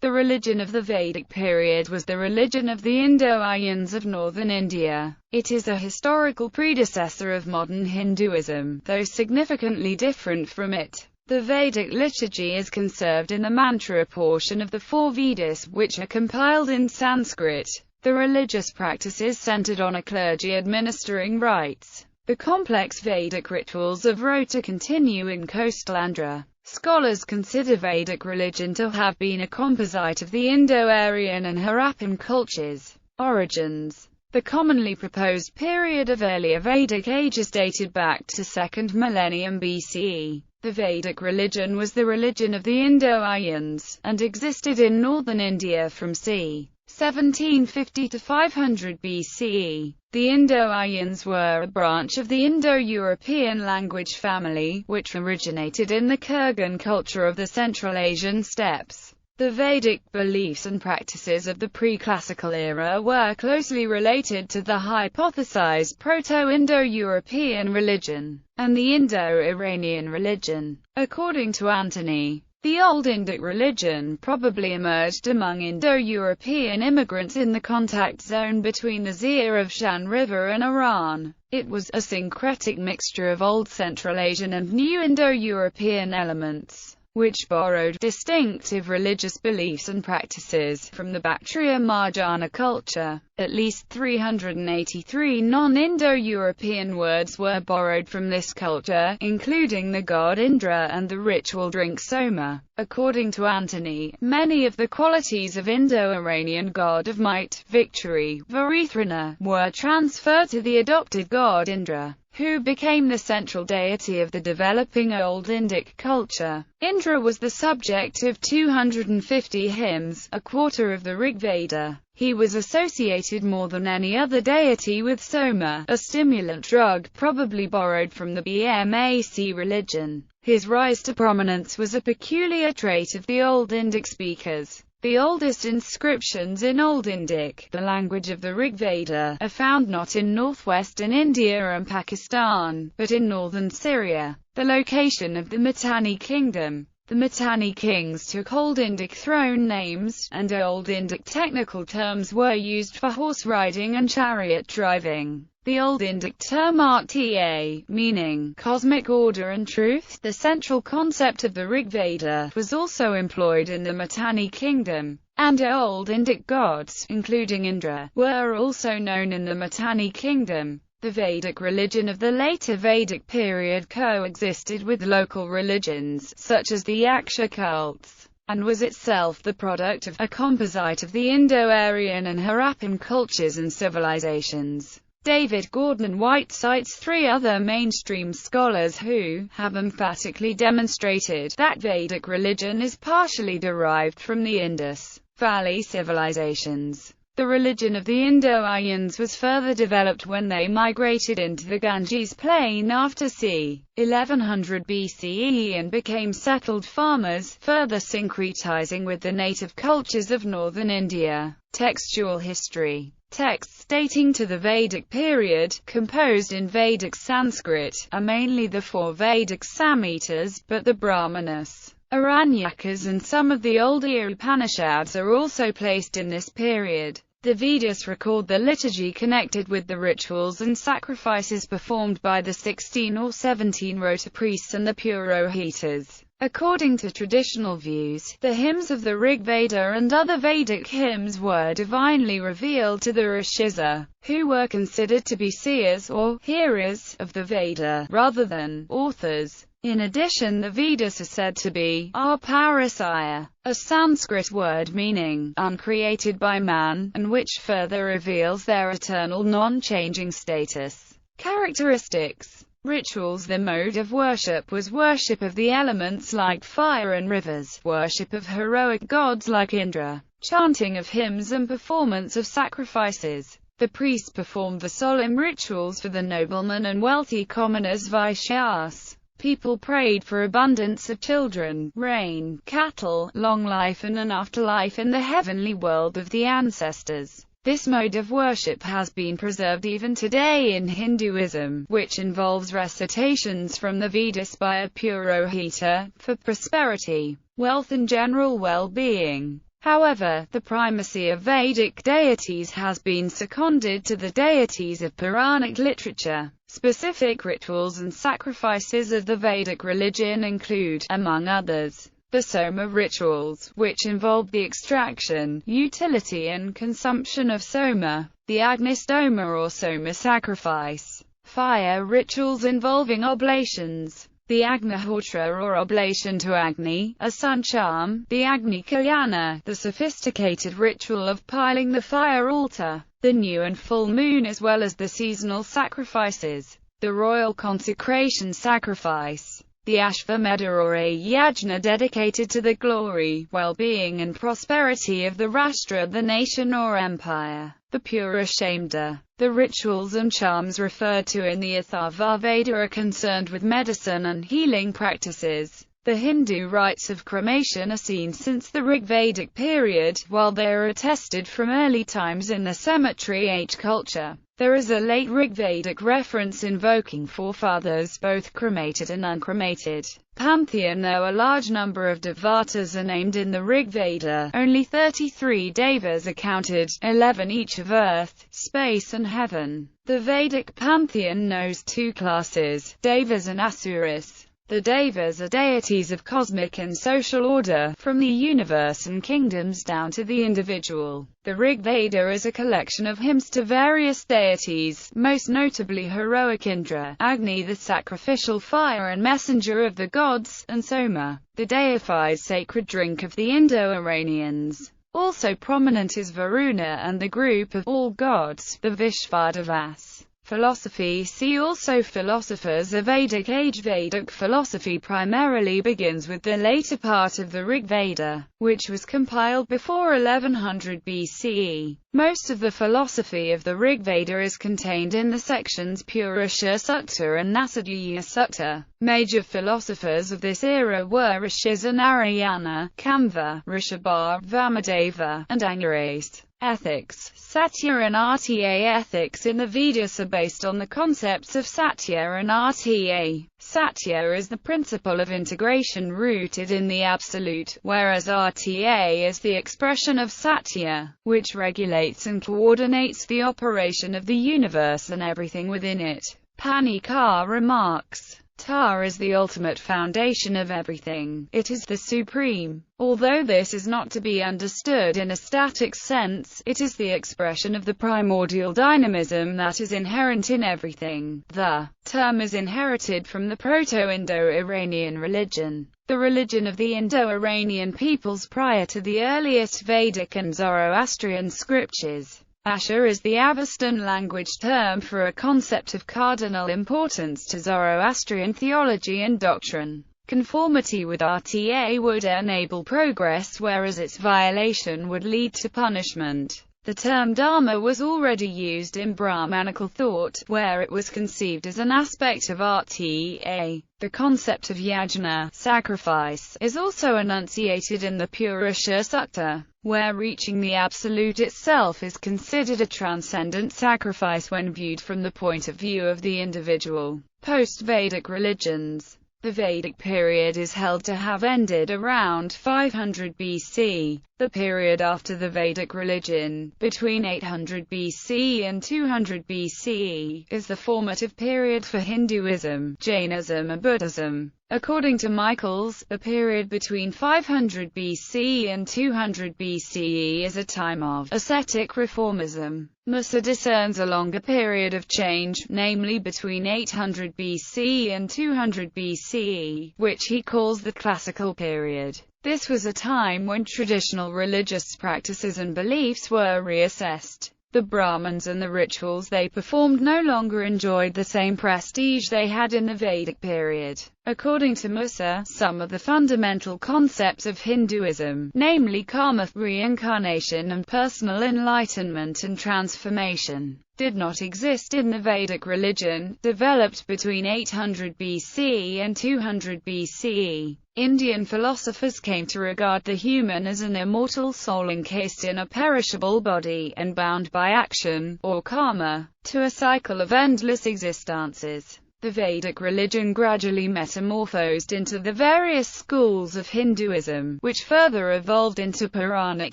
The religion of the Vedic period was the religion of the Indo-Aryans of northern India. It is a historical predecessor of modern Hinduism, though significantly different from it. The Vedic liturgy is conserved in the mantra portion of the four Vedas, which are compiled in Sanskrit. The religious practices centered on a clergy administering rites. The complex Vedic rituals of Rota continue in coastal Andhra. Scholars consider Vedic religion to have been a composite of the Indo-Aryan and Harappan cultures. Origins. The commonly proposed period of earlier Vedic ages dated back to 2nd millennium BCE. The Vedic religion was the religion of the Indo-Aryans, and existed in northern India from c. 1750 to 500 BCE. The Indo-Aryans were a branch of the Indo-European language family, which originated in the Kurgan culture of the Central Asian steppes. The Vedic beliefs and practices of the pre-classical era were closely related to the hypothesized Proto-Indo-European religion, and the Indo-Iranian religion. According to Antony, the Old Indyk religion probably emerged among Indo-European immigrants in the contact zone between the Zir of Shan River and Iran. It was a syncretic mixture of Old Central Asian and New Indo-European elements, which borrowed distinctive religious beliefs and practices from the Bactria-Marjana culture. At least 383 non-Indo-European words were borrowed from this culture, including the god Indra and the ritual drink Soma. According to Antony, many of the qualities of Indo-Iranian god of might, victory, Varithrana, were transferred to the adopted god Indra, who became the central deity of the developing Old Indyk culture. Indra was the subject of 250 hymns, a quarter of the Rig Veda. He was associated more than any other deity with Soma, a stimulant drug probably borrowed from the Brahmanism religion. His rise to prominence was a peculiar trait of the Old Indyk Speakers. The oldest inscriptions in Old Indyk, the language of the Rig Veda, are found not in northwestern India and Pakistan, but in northern Syria, the location of the Mitanni kingdom. The Mitanni kings took Old Indyk throne names, and Old Indyk technical terms were used for horse riding and chariot driving. The Old Indyk term Rta, meaning cosmic order and truth, the central concept of the Rig Veda, was also employed in the Mitanni kingdom, and Old Indyk gods, including Indra, were also known in the Mitanni kingdom. The Vedic religion of the later Vedic period coexisted with local religions, such as the Yaksha cults, and was itself the product of a composite of the Indo-Aryan and Harappan cultures and civilizations. David Gordon White cites three other mainstream scholars who have emphatically demonstrated that Vedic religion is partially derived from the Indus Valley civilizations. The religion of the Indo-Aryans was further developed when they migrated into the Ganges plain after c. 1100 BCE and became settled farmers, further syncretizing with the native cultures of northern India. Textual history. Texts dating to the Vedic period, composed in Vedic Sanskrit, are mainly the four Vedic Samhitas, but the Brahmanas, Aranyakas and some of the older Upanishads are also placed in this period. The Vedas record the liturgy connected with the rituals and sacrifices performed by the 16 or 17 Rota priests and the Purohitas. According to traditional views, the hymns of the Rig Veda and other Vedic hymns were divinely revealed to the Rishis, who were considered to be seers or hearers of the Veda, rather than authors. In addition, the Vedas are said to be Aparasya, a Sanskrit word meaning uncreated by man, and which further reveals their eternal non-changing status. Characteristics. Rituals. The mode of worship was worship of the elements like fire and rivers, worship of heroic gods like Indra, chanting of hymns and performance of sacrifices. The priests performed the solemn rituals for the noblemen and wealthy commoners Vaishyas. People prayed for abundance of children, rain, cattle, long life and an afterlife in the heavenly world of the ancestors. This mode of worship has been preserved even today in Hinduism, which involves recitations from the Vedas by a Purohita, for prosperity, wealth and general well-being. However, the primacy of Vedic deities has been seconded to the deities of Puranic literature. Specific rituals and sacrifices of the Vedic religion include, among others, the Soma rituals, which involve the extraction, utility and consumption of Soma, the Agnistoma or Soma sacrifice, fire rituals involving oblations, the Agnihotra or oblation to Agni, a sun charm, the Agni Kalyana, the sophisticated ritual of piling the fire altar, the new and full moon as well as the seasonal sacrifices, the royal consecration sacrifice, the Ashvamedha or a yajna dedicated to the glory, well-being and prosperity of the Rashtra, the nation or empire, the Purushamedha. The rituals and charms referred to in the Atharva Veda are concerned with medicine and healing practices. The Hindu rites of cremation are seen since the Rig Vedic period, while they are attested from early times in the cemetery age culture. There is a late Rig Vedic reference invoking forefathers, both cremated and uncremated. Pantheon. Though a large number of devatas are named in the Rig Veda, only 33 devas are counted, 11 each of earth, space and heaven. The Vedic pantheon knows two classes, devas and asuras. The devas are deities of cosmic and social order, from the universe and kingdoms down to the individual. The Rig Veda is a collection of hymns to various deities, most notably heroic Indra, Agni the sacrificial fire and messenger of the gods, and Soma, the deified sacred drink of the Indo-Aryans. Also prominent is Varuna and the group of all gods, the Vishvadevas. Philosophy. See also Philosophers of Vedic age. Vedic philosophy primarily begins with the later part of the Rig Veda, which was compiled before 1100 BCE. Most of the philosophy of the Rig Veda is contained in the sections Purusha Sukta and Nasadiya Sukta. Major philosophers of this era were Rishis and Narayana, Kamva, Rishabha, Vamadeva, and Angaras. Ethics. Satya and Rta. Ethics in the Vedas are based on the concepts of Satya and Rta. Satya is the principle of integration rooted in the absolute, whereas Rta is the expression of Satya, which regulates and coordinates the operation of the universe and everything within it. Panikar remarks, Ta is the ultimate foundation of everything. It is the supreme. Although this is not to be understood in a static sense, it is the expression of the primordial dynamism that is inherent in everything. The term is inherited from the Proto-Indo-Iranian religion, the religion of the Indo-Iranian peoples prior to the earliest Vedic and Zoroastrian scriptures. Asher is the Avestan language term for a concept of cardinal importance to Zoroastrian theology and doctrine. Conformity with Rta would enable progress, whereas its violation would lead to punishment. The term Dharma was already used in Brahmanical thought, where it was conceived as an aspect of Rta. The concept of yajna, sacrifice, is also enunciated in the Purusha Sukta, where reaching the absolute itself is considered a transcendent sacrifice when viewed from the point of view of the individual. Post-Vedic religions. The Vedic period is held to have ended around 500 BC. The period after the Vedic religion, between 800 BC and 200 BCE, is the formative period for Hinduism, Jainism and Buddhism. According to Michaels, the period between 500 BC and 200 BCE is a time of ascetic reformism. Musa discerns a longer period of change, namely between 800 BC and 200 BCE, which he calls the classical period. This was a time when traditional religious practices and beliefs were reassessed. The Brahmins and the rituals they performed no longer enjoyed the same prestige they had in the Vedic period. According to Musa, some of the fundamental concepts of Hinduism, namely karma, reincarnation and personal enlightenment and transformation, did not exist in the Vedic religion, developed between 800 BC and 200 BCE. Indian philosophers came to regard the human as an immortal soul encased in a perishable body, and bound by action, or karma, to a cycle of endless existences. The Vedic religion gradually metamorphosed into the various schools of Hinduism, which further evolved into Puranic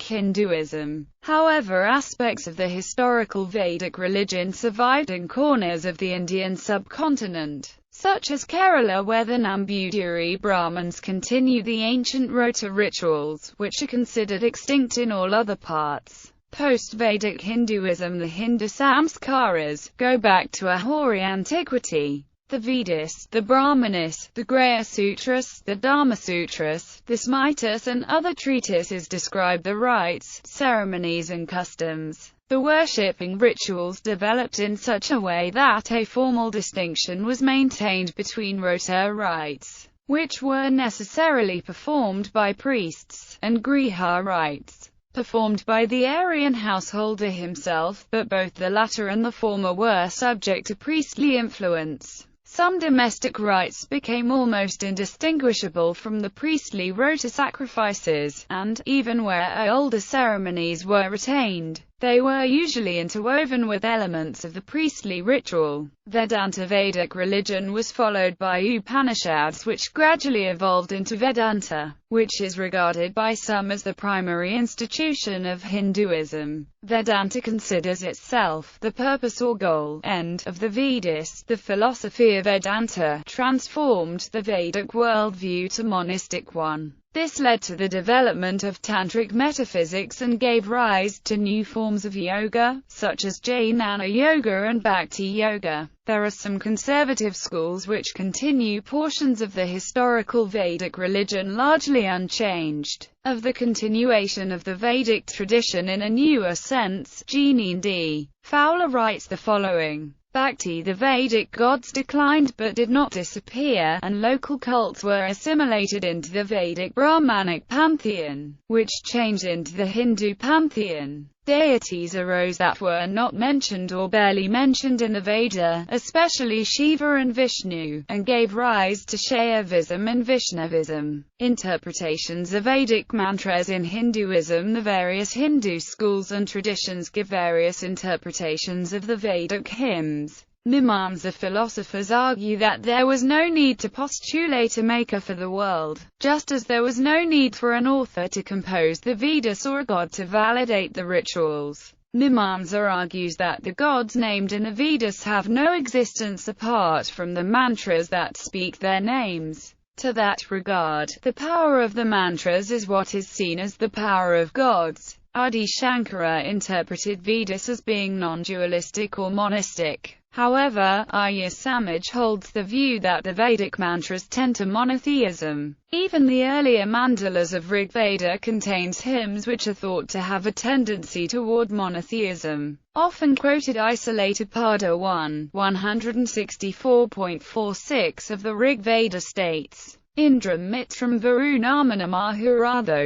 Hinduism. However, aspects of the historical Vedic religion survived in corners of the Indian subcontinent, such as Kerala, where the Nambudiri Brahmins continue the ancient Rota rituals, which are considered extinct in all other parts. Post-Vedic Hinduism. The Hindu Samskaras go back to a hoary antiquity. The Vedas, the Brahmanis, the Graya Sutras, the Dharma Sutras, the Smritis and other treatises describe the rites, ceremonies and customs. The worshipping rituals developed in such a way that a formal distinction was maintained between Rota rites, which were necessarily performed by priests, and Griha rites, performed by the Aryan householder himself, but both the latter and the former were subject to priestly influence. Some domestic rites became almost indistinguishable from the priestly Rota sacrifices, and, even where older ceremonies were retained, they were usually interwoven with elements of the priestly ritual. Vedanta Vedic religion was followed by Upanishads, which gradually evolved into Vedanta, which is regarded by some as the primary institution of Hinduism. Vedanta considers itself the purpose or goal, end, of the Vedas. The philosophy of Vedanta transformed the Vedic worldview to monistic one. This led to the development of tantric metaphysics and gave rise to new forms of yoga, such as Jnana Yoga and Bhakti Yoga. There are some conservative schools which continue portions of the historical Vedic religion largely unchanged. Of the continuation of the Vedic tradition in a newer sense, Jean-D. Fowler writes the following. Bhakti. The Vedic gods declined but did not disappear, and local cults were assimilated into the Vedic Brahmanic pantheon, which changed into the Hindu pantheon. Deities arose that were not mentioned or barely mentioned in the Veda, especially Shiva and Vishnu, and gave rise to Shaivism and Vaishnavism. Interpretations of Vedic mantras in Hinduism. The various Hindu schools and traditions give various interpretations of the Vedic hymns. Mimamsa philosophers argue that there was no need to postulate a maker for the world, just as there was no need for an author to compose the Vedas or a god to validate the rituals. Mimamsa argues that the gods named in the Vedas have no existence apart from the mantras that speak their names. To that regard, the power of the mantras is what is seen as the power of gods. Adi Shankara interpreted Vedas as being non-dualistic or monistic. However, Arya Samaj holds the view that the Vedic mantras tend to monotheism. Even the earlier mandalas of Rig Veda contains hymns which are thought to have a tendency toward monotheism. Often quoted isolated Pada 1, 164.46 of the Rig Veda states, Indram Mitram Varunamana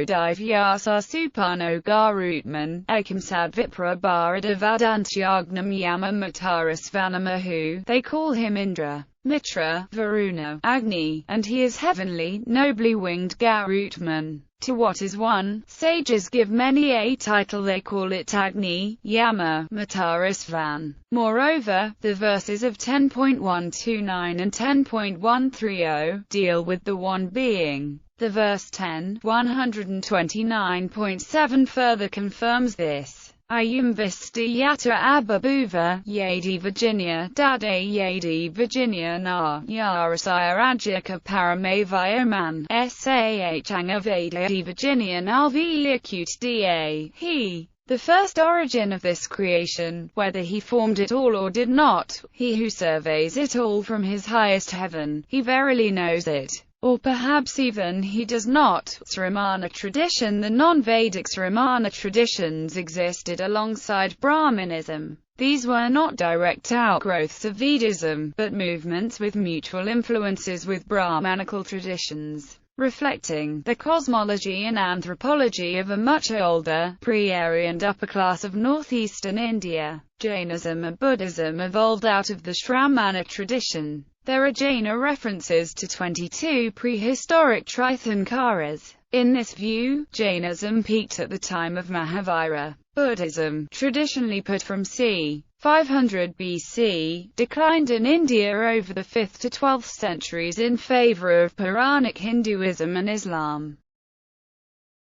Divyasa Supano Garutman, Ekimsad Vipra Bharata Vadantyagnam Yama Mataras Vanamahu. They call him Indra, Mitra, Varuna, Agni, and he is heavenly, nobly winged Garutman. To what is one, sages give many a title. They call it Agni, Yama, Mataras Van. Moreover, the verses of 10.129 and 10.130 deal with the one being. The verse 10, 129.7 further confirms this. Ayum Visti Yata Ababuva, Yadi Virginia, Dade Yadi Virginia Na, Yarasaya Rajika Paramavioman, Sah Angavada Virginia Nalvi Acute Da, He. The first origin of this creation, whether he formed it all or did not, he who surveys it all from his highest heaven, he verily knows it. Or perhaps even he does not. Sramana tradition. The non-Vedic Sramana traditions existed alongside Brahmanism. These were not direct outgrowths of Vedism, but movements with mutual influences with Brahmanical traditions, reflecting the cosmology and anthropology of a much older, pre-Aryan upper class of northeastern India. Jainism and Buddhism evolved out of the Shramana tradition. There are Jaina references to 22 prehistoric Tirthankaras. In this view, Jainism peaked at the time of Mahavira. Buddhism, traditionally put from c. 500 BC, declined in India over the 5th to 12th centuries in favor of Puranic Hinduism and Islam.